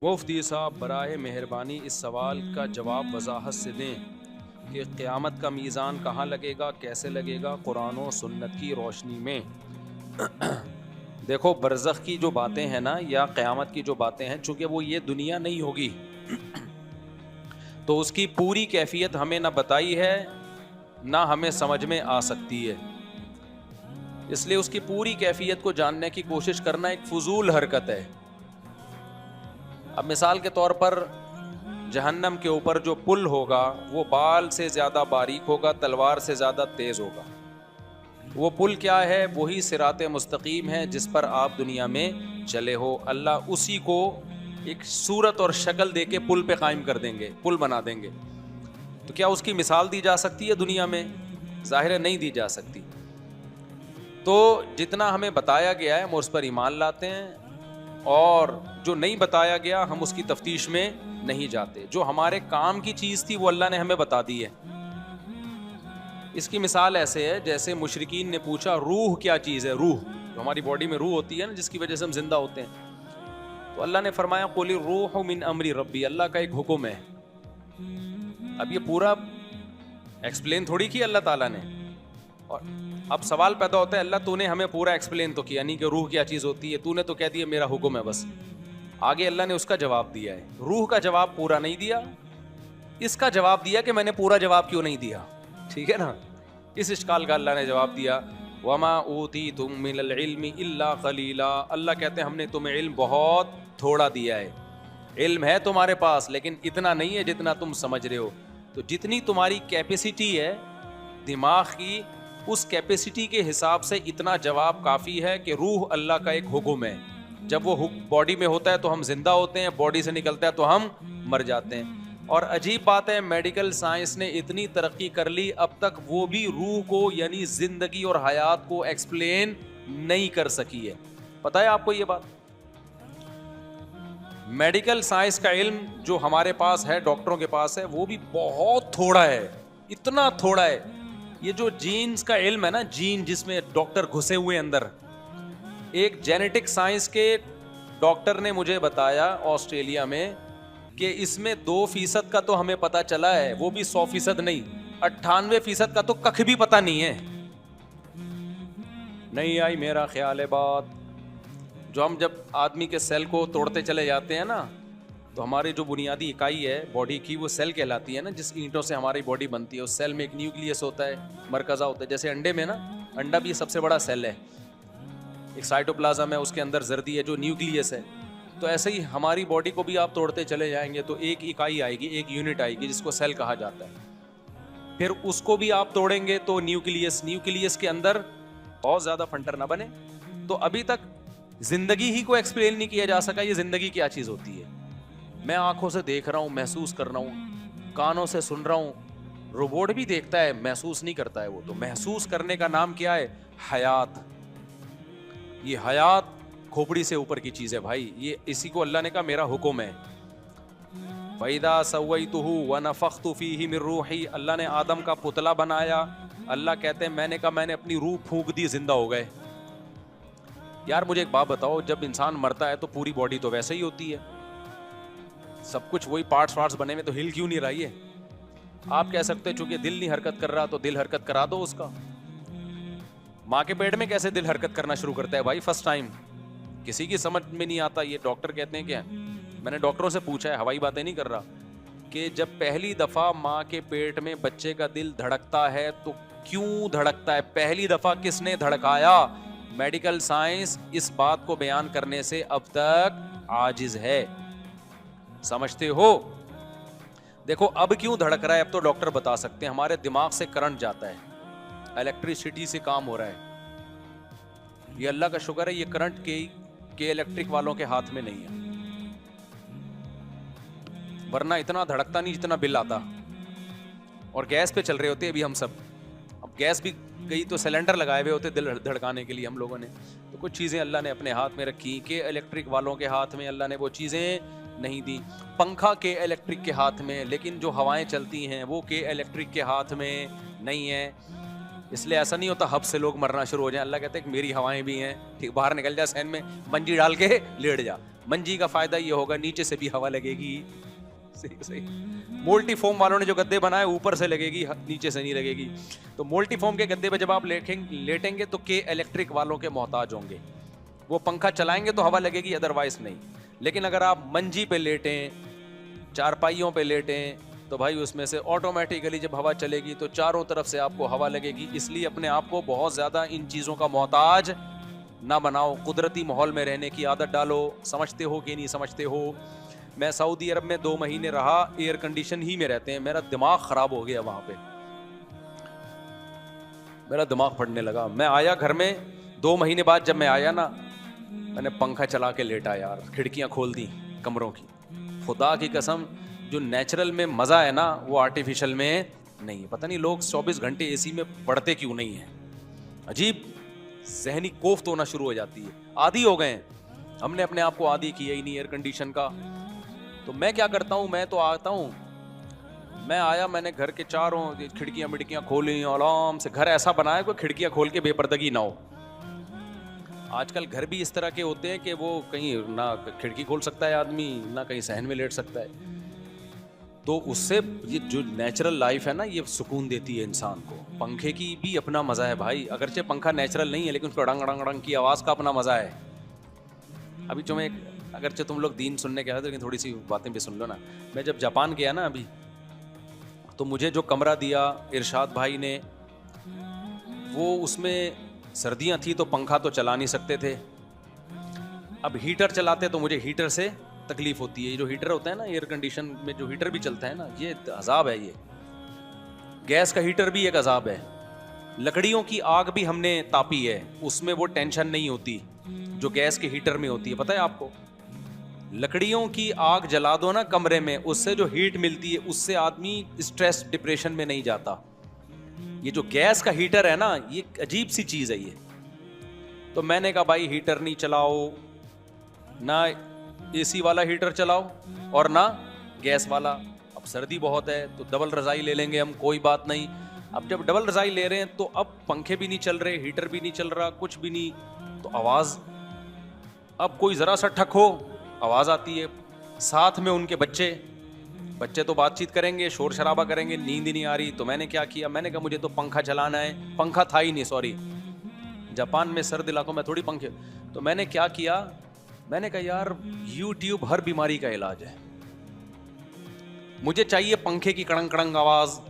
मुफ्ती साहब बराए मेहरबानी इस सवाल का जवाब वजाहत से दें कि क़यामत का मीज़ान कहाँ लगेगा, कैसे लगेगा, कुरान और सुन्नत की रोशनी में। देखो, बरज़ख की जो बातें हैं ना, या क़यामत की जो बातें हैं, चूँकि वो ये दुनिया नहीं होगी तो उसकी पूरी कैफियत हमें ना बताई है, ना हमें समझ में आ सकती है। इसलिए उसकी पूरी कैफियत को जानने की कोशिश करना एक फ़ुज़ूल हरकत है। अब मिसाल के तौर पर जहन्नम के ऊपर जो पुल होगा वो बाल से ज़्यादा बारीक होगा, तलवार से ज़्यादा तेज़ होगा। वो पुल क्या है? वही सिराते मुस्तकीम है जिस पर आप दुनिया में चले हो। अल्लाह उसी को एक सूरत और शक्ल दे के पुल पे कायम कर देंगे, पुल बना देंगे। तो क्या उसकी मिसाल दी जा सकती है दुनिया में? ज़ाहिर है नहीं दी जा सकती। तो जितना हमें बताया गया है हम उस पर ईमान लाते हैं, और जो नहीं बताया गया हम उसकी तफ्तीश में नहीं जाते। जो हमारे काम की चीज़ थी वो अल्लाह ने हमें बता दी है। इसकी मिसाल ऐसे है जैसे मुशरिकीन ने पूछा रूह क्या चीज़ है? रूह, जो हमारी बॉडी में रूह होती है ना, जिसकी वजह से हम जिंदा होते हैं। तो अल्लाह ने फरमाया कुल रूह मिन अमरी रब्बी, अल्लाह का एक हुक्म है। अब ये पूरा एक्सप्लेन थोड़ी किया अल्लाह ताला ने। और अब सवाल पैदा होता है, अल्लाह तूने हमें पूरा एक्सप्लेन तो किया नहीं कि रूह क्या चीज़ होती है, तूने तो कह दिया मेरा हुक्म है बस। आगे अल्लाह ने उसका जवाब दिया है, रूह का जवाब पूरा नहीं दिया, इसका जवाब दिया कि मैंने पूरा जवाब क्यों नहीं दिया। ठीक है ना? इस इश्काल का अल्लाह ने जवाब दिया, वमा ऊती तुम मिनल इल्मी इल्ला कलीला। अल्लाह कहते हैं हमने तुम्हें इल्म बहुत थोड़ा दिया है। इल्म है तुम्हारे पास लेकिन इतना नहीं है जितना तुम समझ रहे हो। तो जितनी तुम्हारी कैपेसिटी है दिमाग की, उस कैपेसिटी के हिसाब से इतना जवाब काफ़ी है कि रूह अल्लाह का एक हुक्म है। जब वो बॉडी में होता है तो हम जिंदा होते हैं, बॉडी से निकलता है तो हम मर जाते हैं। और अजीब बात है, मेडिकल साइंस ने इतनी तरक्की कर ली, अब तक वो भी रूह को यानी जिंदगी और हयात को एक्सप्लेन नहीं कर सकी है। पता है आपको ये बात? मेडिकल साइंस का इल्म जो हमारे पास है, डॉक्टरों के पास है, वो भी बहुत थोड़ा है, इतना थोड़ा है। ये जो जीन्स का इल्म है ना, जीन जिसमें डॉक्टर घुसे हुए अंदर, एक जेनेटिक साइंस के डॉक्टर ने मुझे बताया ऑस्ट्रेलिया में कि इसमें 2% का तो हमें पता चला है, वो भी 100% नहीं, 98% का तो कख भी पता नहीं है। नहीं आई मेरा ख्याल है बात। जो हम जब आदमी के सेल को तोड़ते चले जाते हैं ना, तो हमारी जो बुनियादी इकाई है बॉडी की, वो सेल कहलाती है ना, जिस ईंटों से हमारी बॉडी बनती है। उस सेल में एक न्यूक्लियस होता है, मरकज़ा होता है। जैसे अंडे में ना, अंडा भी सबसे बड़ा सेल है, एक साइटोप्लाज्म है, उसके अंदर जर्दी है जो न्यूक्लियस है। तो ऐसे ही हमारी बॉडी को भी आप तोड़ते चले जाएंगे तो एक इकाई आएगी, एक यूनिट आएगी जिसको सेल कहा जाता है। फिर उसको भी आप तोड़ेंगे तो न्यूक्लियस, न्यूक्लियस के अंदर बहुत ज़्यादा फंटर ना बने। तो अभी तक जिंदगी ही को एक्सप्लेन नहीं किया जा सका, ये जिंदगी क्या चीज़ होती है। मैं आंखों से देख रहा हूँ, महसूस कर रहा हूँ, कानों से सुन रहा हूँ, रोबोट भी देखता है, महसूस नहीं करता है। वो तो महसूस करने का नाम क्या है? हयात। ये हयात खोपड़ी से ऊपर की चीज़ है भाई। ये इसी को अल्लाह ने कहा मेरा हुक्म है। फ़इदा सव्वैतुहु व नफ़ख्तु फ़ीहि मिन रूही, अल्लाह ने आदम का पुतला बनाया। अल्लाह कहते हैं मैंने कहा मैंने अपनी रूह फूंक दी, जिंदा हो गए। यार मुझे एक बात बताओ, जब इंसान मरता है तो पूरी बॉडी तो वैसे ही होती है, सब कुछ वही पार्ट्स वार्ट्स बने में, तो हिल क्यों नहीं रही है? आप कह सकते हैं चूंकि दिल नहीं हरकत कर रहा तो दिल हरकत करा दो उसका। माँ के पेट में कैसे दिल हरकत करना शुरू करता है भाई फर्स्ट टाइम? किसी की समझ में नहीं आता। ये डॉक्टर कहते हैं क्या, मैंने डॉक्टरों से पूछा है, हवाई बातें नहीं कर रहा, कि जब पहली दफ़ा माँ के पेट में बच्चे का दिल धड़कता है तो क्यों धड़कता है, पहली दफ़ा किसने धड़काया? मेडिकल साइंस इस बात को बयान करने से अब तक आजिज है। समझते हो? देखो अब क्यों धड़क रहा है, अब तो डॉक्टर बता सकते हैं। हमारे दिमाग से करंट जाता है, इलेक्ट्रिसिटी से काम हो रहा है। ये अल्लाह का शुक्र है, ये करंट के इलेक्ट्रिक वालों के हाथ में नहीं है, वरना इतना धड़कता नहीं जितना बिल आता। और गैस पे चल रहे होते अभी हम सब। अब गैस भी गई तो सिलेंडर लगाए हुए होते दिल धड़काने के लिए हम लोगों ने। तो कुछ चीज़ें अल्लाह ने अपने हाथ में रखी कि इलेक्ट्रिक वालों के हाथ में अल्लाह ने वो चीज़ें नहीं दी। पंखा के इलेक्ट्रिक के हाथ में, लेकिन जो हवाएं चलती हैं वो के इलेक्ट्रिक के हाथ में नहीं है। इसलिए ऐसा नहीं होता हब से लोग मरना शुरू हो जाए। अल्लाह कहते हैं कि मेरी हवाएं भी हैं, ठीक, बाहर निकल जा सहन में, मंजी डाल के लेट जा, मंजी का फायदा ये होगा नीचे से भी हवा लगेगी। सही सही। मोल्टी फोम वालों ने जो गद्दे बनाए ऊपर से लगेगी, नीचे से नहीं लगेगी। तो मोल्टी फोम के गद्दे पे जब आप लेटेंगे तो के इलेक्ट्रिक वालों के मोहताज होंगे, वो पंखा चलाएंगे तो हवा लगेगी, अदरवाइज नहीं। लेकिन अगर आप मंजी पे लेटें, चारपाइयों पे लेटें, तो भाई उसमें से ऑटोमेटिकली जब हवा चलेगी तो चारों तरफ से आपको हवा लगेगी। इसलिए अपने आप को बहुत ज़्यादा इन चीज़ों का मोहताज ना बनाओ, कुदरती माहौल में रहने की आदत डालो। समझते हो कि नहीं समझते हो? मैं सऊदी अरब में 2 महीने रहा, एयर कंडीशन ही में रहते हैं, मेरा दिमाग ख़राब हो गया वहाँ पे, मेरा दिमाग फटने लगा। मैं आया घर में 2 महीने बाद, जब मैं आया ना, मैंने पंखा चला के लेटा यार, खिड़कियाँ खोल दी कमरों की। खुदा की कसम, जो नेचुरल में मज़ा है ना वो आर्टिफिशियल में नहीं है। पता नहीं लोग 24 घंटे एसी में पड़ते क्यों नहीं हैं। अजीब ज़हनी कोफ्त होना शुरू हो जाती है, आदी हो गए हैं। हमने अपने आप को आदी किया ही नहीं एयर कंडीशन का। तो मैं क्या करता हूँ, मैं तो आता हूँ, मैं आया, मैंने घर के चारों खिड़कियाँ मिड़कियाँ खोली, आराम से घर ऐसा बनाया कोई खिड़कियाँ खोल के बेपर्दगी ना हो। आजकल घर भी इस तरह के होते हैं कि वो कहीं ना खिड़की खोल सकता है आदमी, ना कहीं सहन में लेट सकता है। तो उससे ये जो नेचुरल लाइफ है ना, ये सुकून देती है इंसान को। पंखे की भी अपना मज़ा है भाई, अगरचे पंखा नेचुरल नहीं है लेकिन उसको अड़ंग अड़ंग अड़ंग की आवाज़ का अपना मज़ा है। अभी जो मैं, अगरचे तुम लोग दीन सुनने के आए थे लेकिन थोड़ी सी बातें भी सुन लो ना। मैं जब जापान गया ना अभी, तो मुझे जो कमरा दिया इरशाद भाई ने, वो उसमें सर्दियाँ थी तो पंखा तो चला नहीं सकते थे। अब हीटर चलाते तो मुझे हीटर से तकलीफ होती है। ये जो हीटर होता है ना, एयर कंडीशन में जो हीटर भी चलता है ना, ये अजाब है। ये गैस का हीटर भी एक अजाब है। लकड़ियों की आग भी हमने तापी है, उसमें वो टेंशन नहीं होती जो गैस के हीटर में होती है। पता है आपको, लकड़ियों की आग जला दो ना कमरे में, उससे जो हीट मिलती है उससे आदमी स्ट्रेस डिप्रेशन में नहीं जाता। ये जो गैस का हीटर है ना, ये अजीब सी चीज है ये। तो मैंने कहा भाई हीटर नहीं चलाओ, ना एसी वाला हीटर चलाओ और ना गैस वाला। अब सर्दी बहुत है तो डबल रजाई ले लेंगे हम, कोई बात नहीं। अब जब डबल रजाई ले रहे हैं तो अब पंखे भी नहीं चल रहे, हीटर भी नहीं चल रहा, कुछ भी नहीं, तो आवाज़, अब कोई ज़रा सा ठक हो आवाज़ आती है। साथ में उनके बच्चे तो बातचीत करेंगे, शोर शराबा करेंगे, नींद ही नहीं आ रही। तो मैंने क्या किया, मैंने कहा मुझे तो पंखा चलाना है। पंखा था ही नहीं, सॉरी, जापान में सर्द इलाकों में थोड़ी पंखे। तो मैंने क्या किया, मैंने कहा यार YouTube हर बीमारी का इलाज है, मुझे चाहिए पंखे की कड़ंग कड़ंग आवाज।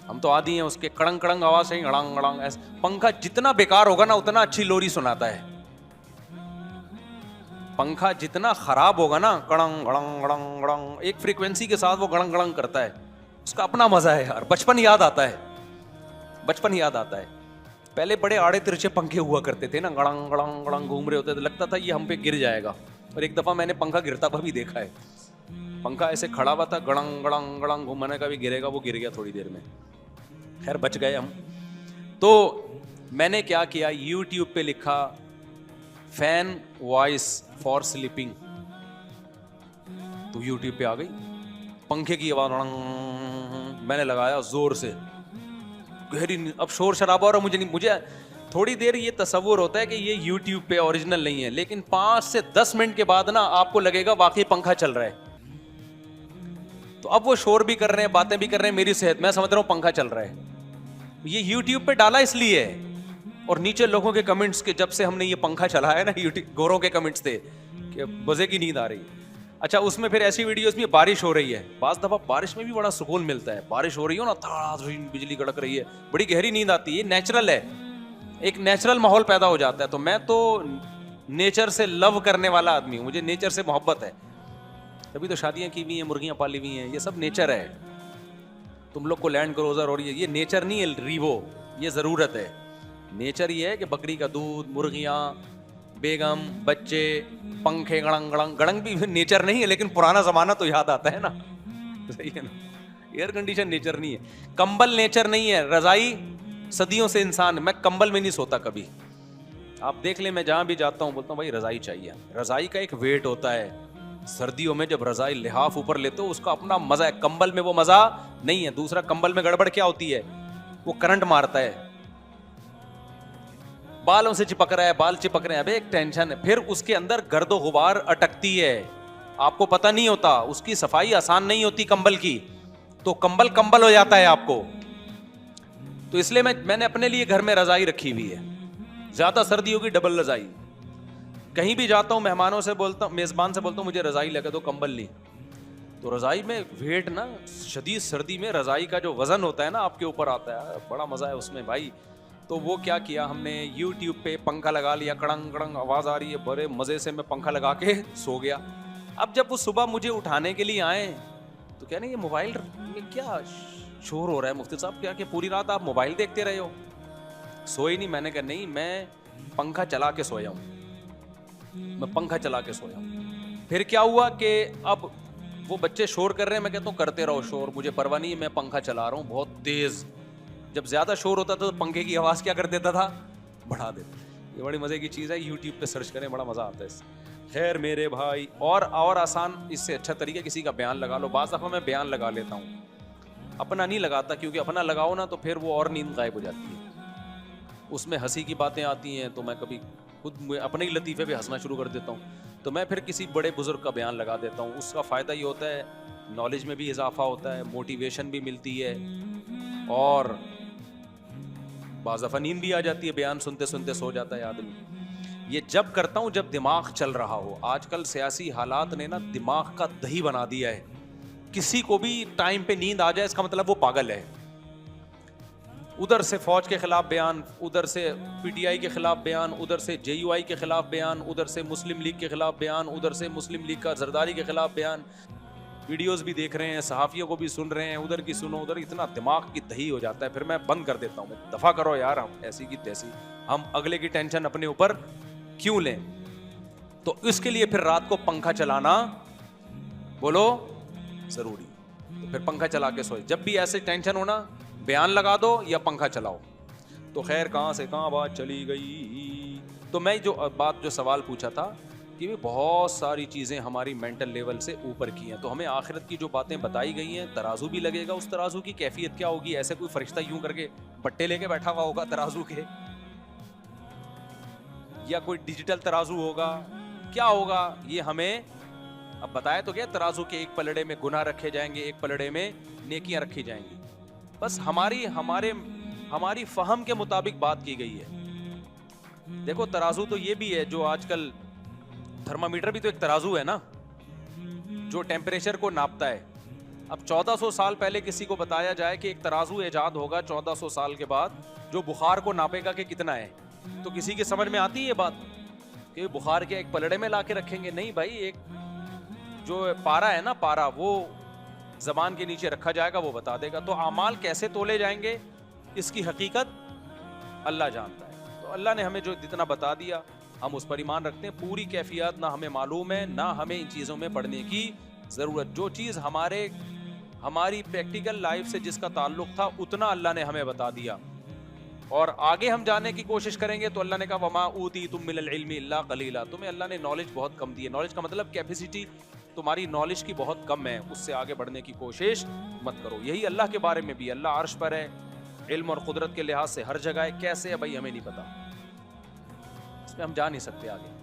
हम तो आदी हैं उसके कड़ंग कड़ंग आवाज से, अड़ंग अड़ंग ऐसे। पंखा जितना बेकार होगा ना उतना अच्छी लोरी सुनाता है। पंखा जितना खराब होगा ना, कड़ंग गड़ंग गड़ंग गड़ंग, एक फ्रीक्वेंसी के साथ वो गड़ंग गड़ंग करता है, उसका अपना मजा है यार। बचपन याद आता है, बचपन याद आता है। पहले बड़े आड़े तिरछे पंखे हुआ करते थे ना, गड़ंग गड़ंग गड़ंग घूम रहे होते थे, लगता था ये हम पे गिर जाएगा। और एक दफा मैंने पंखा गिरता हुआ भी देखा है। पंखा ऐसे खड़ा हुआ था, गड़ंग गड़ंग गड़ंग घूमने का भी गिरेगा, वो गिर गया थोड़ी देर में, खैर बच गए हम। तो मैंने क्या किया, YouTube पे लिखा फैन वॉइस फॉर स्लीपिंग, तो YouTube पे आ गई पंखे की आवाज, मैंने लगाया जोर से, गहरी। अब शोर शराबा और मुझे थोड़ी देर ये तसव्वुर होता है कि ये YouTube पे ओरिजिनल नहीं है, लेकिन 5 से 10 मिनट के बाद ना आपको लगेगा वाकई पंखा चल रहा है। तो अब वो शोर भी कर रहे हैं, बातें भी कर रहे हैं, मेरी सेहत, मैं समझ रहा हूँ पंखा चल रहा है। ये YouTube पे डाला इसलिए है। और नीचे लोगों के कमेंट्स के, जब से हमने ये पंखा चलाया ना, YouTube गोरों के कमेंट्स थे कि मजे की नींद आ रही है। अच्छा, उसमें फिर ऐसी वीडियोस में बारिश हो रही है, बाज़ दफ़ा बारिश में भी बड़ा सुकून मिलता है। बारिश हो रही हो ना, बिजली कड़क रही है, बड़ी गहरी नींद आती है, नेचुरल है, एक नेचुरल माहौल पैदा हो जाता है। तो मैं तो नेचर से लव करने वाला आदमी हूँ, मुझे नेचर से मोहब्बत है, तभी तो शादियाँ की हुई हैं, मुर्गियाँ पाली हुई हैं, ये सब नेचर है। तुम लोग को लैंड क्रूजर और ये नेचर नहीं है रीवो, ये ज़रूरत है। नेचर ये है कि बकरी का दूध, मुर्गियाँ, बेगम, बच्चे, पंखे, गड़ंग गड़ंग। गड़ंग भी नेचर नहीं है, लेकिन पुराना ज़माना तो याद आता है ना, सही है ना। एयर कंडीशन नेचर नहीं है, कंबल नेचर नहीं है, रज़ाई सदियों से इंसान, मैं कंबल में नहीं सोता कभी। आप देख ले, मैं जहाँ भी जाता हूँ बोलता हूँ भाई रज़ाई चाहिए। रज़ाई का एक वेट होता है, सर्दियों में जब रज़ाई लिहाफ ऊपर लेते हो उसका अपना मज़ा है, कंबल में वो मज़ा नहीं है। दूसरा, कंबल में गड़बड़ क्या होती है, वो करंट मारता है, बालों से चिपक रहा है, बाल चिपक रहे हैं, अबे एक टेंशन है। फिर उसके अंदर गर्दो गुबार अटकती है, आपको पता नहीं होता, उसकी सफाई आसान नहीं होती कंबल की, तो कंबल कंबल हो जाता है आपको। तो इसलिए मैंने अपने लिए घर में रजाई रखी हुई है, ज्यादा सर्दी होगी डबल रजाई। कहीं भी जाता हूं मेहमानों से बोलता हूं, मेजबान से बोलता हूं मुझे रजाई लगा दो, कंबल नहीं। तो रजाई में वेट ना, शदीद सर्दी में रजाई का जो वजन होता है ना आपके ऊपर आता है, बड़ा मजा है उसमें भाई। तो वो क्या किया हमने, YouTube पे पंखा लगा लिया, कड़ंग कड़ंग आवाज आ रही है, बड़े मजे से मैं पंखा लगा के सो गया। अब जब वो सुबह मुझे उठाने के लिए आए तो क्या नहीं, ये मोबाइल में क्या शोर हो रहा है मुफ्ती साहब, क्या पूरी रात आप मोबाइल देखते रहे हो, सोए नहीं? मैंने कहा नहीं, मैं पंखा चला के सोया हूं, मैं पंखा चला के सोया हूं। फिर क्या हुआ कि अब वो बच्चे शोर कर रहे हैं, मैं कहता हूँ करते रहो शोर, मुझे परवाह नहीं है, मैं पंखा चला रहा हूँ बहुत तेज। जब ज्यादा शोर होता था तो पंखे की आवाज क्या कर देता था, बढ़ा देता। ये बड़ी मजे की चीज है, YouTube पे सर्च करें, बड़ा मजा आता है इससे। खैर मेरे भाई, और आसान इससे अच्छा तरीका किसी का बयान लगा लो। बाज़ दफा मैं बयान लगा लेता हूँ, अपना नहीं लगाता, क्योंकि अपना लगाओ ना तो फिर वो और नींद गायब हो जाती है, उसमें हंसी की बातें आती हैं, तो मैं कभी खुद अपने ही लतीफ़े पे हंसना शुरू कर देता हूँ। तो मैं फिर किसी बड़े बुजुर्ग का बयान लगा देता हूँ। उसका फ़ायदा ये होता है, नॉलेज में भी इजाफा होता है, मोटिवेशन भी मिलती है, और बाज़ दफ़ा नींद भी आ जाती है, बयान सुनते सुनते सो जाता है आदमी। ये जब करता हूँ जब दिमाग चल रहा हो। आजकल सियासी हालात ने ना दिमाग का दही बना दिया है, किसी को भी टाइम पे नींद आ जाए इसका मतलब वो पागल है। उधर से फौज के खिलाफ बयान, उधर से PTI के खिलाफ बयान, उधर से JUI के खिलाफ बयान, उधर से मुस्लिम लीग के खिलाफ बयान, उधर से मुस्लिम लीग का जरदारी के खिलाफ बयान। वीडियोस भी देख रहे हैं, सहाफ़ियों को भी सुन रहे हैं, उधर की सुनो उधर, इतना दिमाग की दही हो जाता है। फिर मैं बंद कर देता हूँ, दफा करो यार, हम ऐसी की तैसी, हम अगले की टेंशन अपने ऊपर क्यों लें। तो इसके लिए फिर रात को पंखा चलाना बोलो जरूरी। तो फिर पंखा चला के सोए, जब भी ऐसे टेंशन होना बयान लगा दो या पंखा चलाओ। तो खैर कहां से कहां बात चली गई। तो मैं जो सवाल पूछा था कि बहुत सारी चीज़ें हमारी मेंटल लेवल से ऊपर की हैं, तो हमें आखिरत की जो बातें बताई गई हैं, तराजू भी लगेगा, उस तराजू की कैफियत क्या होगी, ऐसे कोई फरिश्ता यूं करके पट्टे लेके बैठा हुआ होगा तराजू के, या कोई डिजिटल तराजू होगा, क्या होगा ये हमें अब बताया तो क्या। तराजू के एक पलड़े में गुनाह रखे जाएंगे, एक पलड़े में नेकियां रखी जाएंगी। बस हमारी फहम के मुताबिक बात की गई है। देखो तराजू तो ये भी है, जो आजकल थर्मामीटर भी तो एक तराजू है ना, जो टेम्परेचर को नापता है। अब 1400 साल पहले किसी को बताया जाए कि एक तराजू इजाद होगा 1400 साल के बाद, जो बुखार को नापेगा कि कितना है, तो किसी की समझ में आती है ये बात कि बुखार के एक पलड़े में लाके रखेंगे? नहीं भाई, एक जो पारा है ना, पारा, वो जबान के नीचे रखा जाएगा, वो बता देगा। तो अमाल कैसे तोले जाएंगे इसकी हकीकत अल्लाह जानता है। तो अल्लाह ने हमें जो जितना बता दिया हम उस पर ईमान रखते हैं। पूरी कैफियत ना हमें मालूम है, ना हमें इन चीज़ों में पढ़ने की ज़रूरत। जो चीज़ हमारी प्रैक्टिकल लाइफ से जिसका ताल्लुक था उतना अल्लाह ने हमें बता दिया, और आगे हम जाने की कोशिश करेंगे तो अल्लाह ने कहा वमा ऊतीतुम मिनल इल्मि इल्ला कलीला, तुम्हें अल्लाह ने नॉलेज बहुत कम दी है। नॉलेज का मतलब कैपेसिटी तुम्हारी नॉलेज की बहुत कम है, उससे आगे बढ़ने की कोशिश मत करो। यही अल्लाह के बारे में भी, अल्लाह अर्श पर है, इल्म और कुदरत के लिहाज से हर जगह है। कैसे है भाई हमें नहीं पता, इसमें हम जा नहीं सकते आगे।